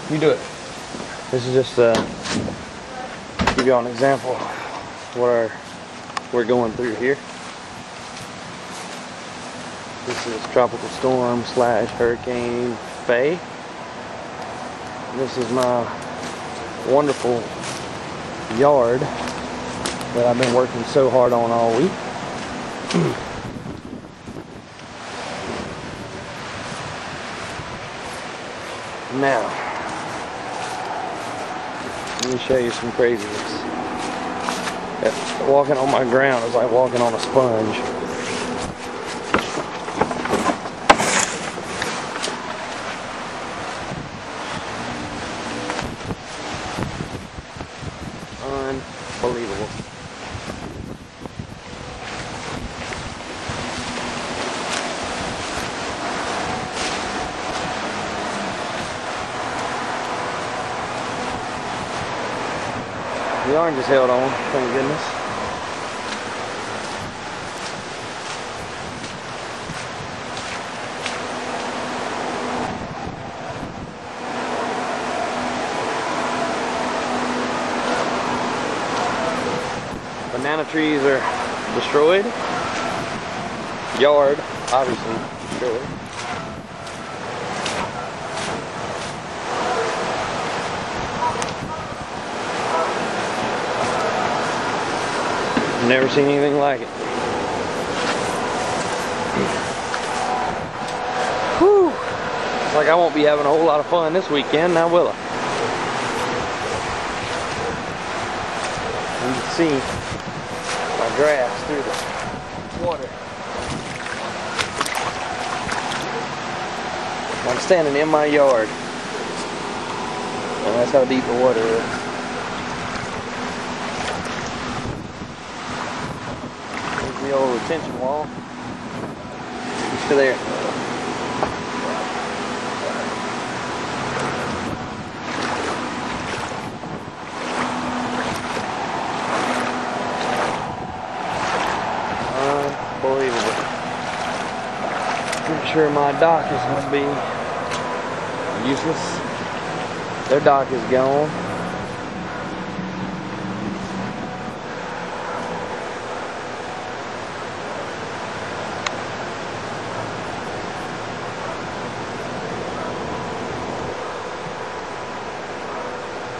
You do it. This is just give you all an example of what we're going through here. This is Tropical Storm / Hurricane Fay. This is my wonderful yard that I've been working so hard on all week. Now, let me show you some craziness. Walking on my ground is like walking on a sponge. Unbelievable. The orange is held on, thank goodness. Banana trees are destroyed. Yard, obviously, destroyed. Never seen anything like it. Whew. It's like I won't be having a whole lot of fun this weekend, now will I? You can see my grass through the water. I'm standing in my yard, and that's how deep the water is. The old retention wall. To there. Unbelievable. Pretty sure my dock is going to be useless. Their dock is gone.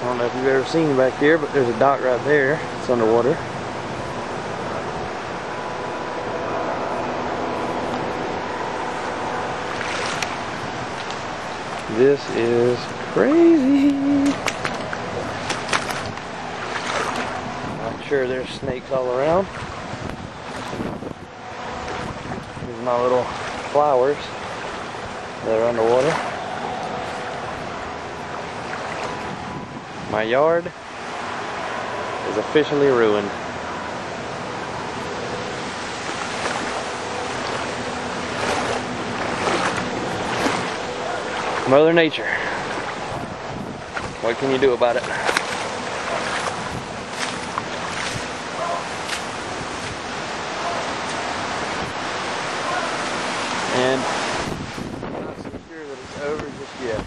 I don't know if you've ever seen back here, but there's a dock right there. It's underwater. This is crazy. I'm sure there's snakes all around. These are my little flowers that are underwater. My yard is officially ruined. Mother Nature. What can you do about it? And I'm not so sure that it's over just yet.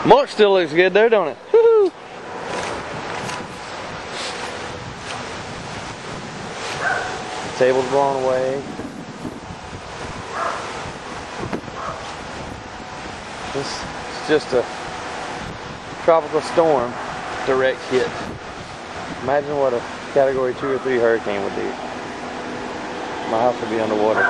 Mulch still looks good there, don't it? Woo-hoo. Table's blown away. This is just a tropical storm direct hit. Imagine what a category 2 or 3 hurricane would do. My house would be underwater.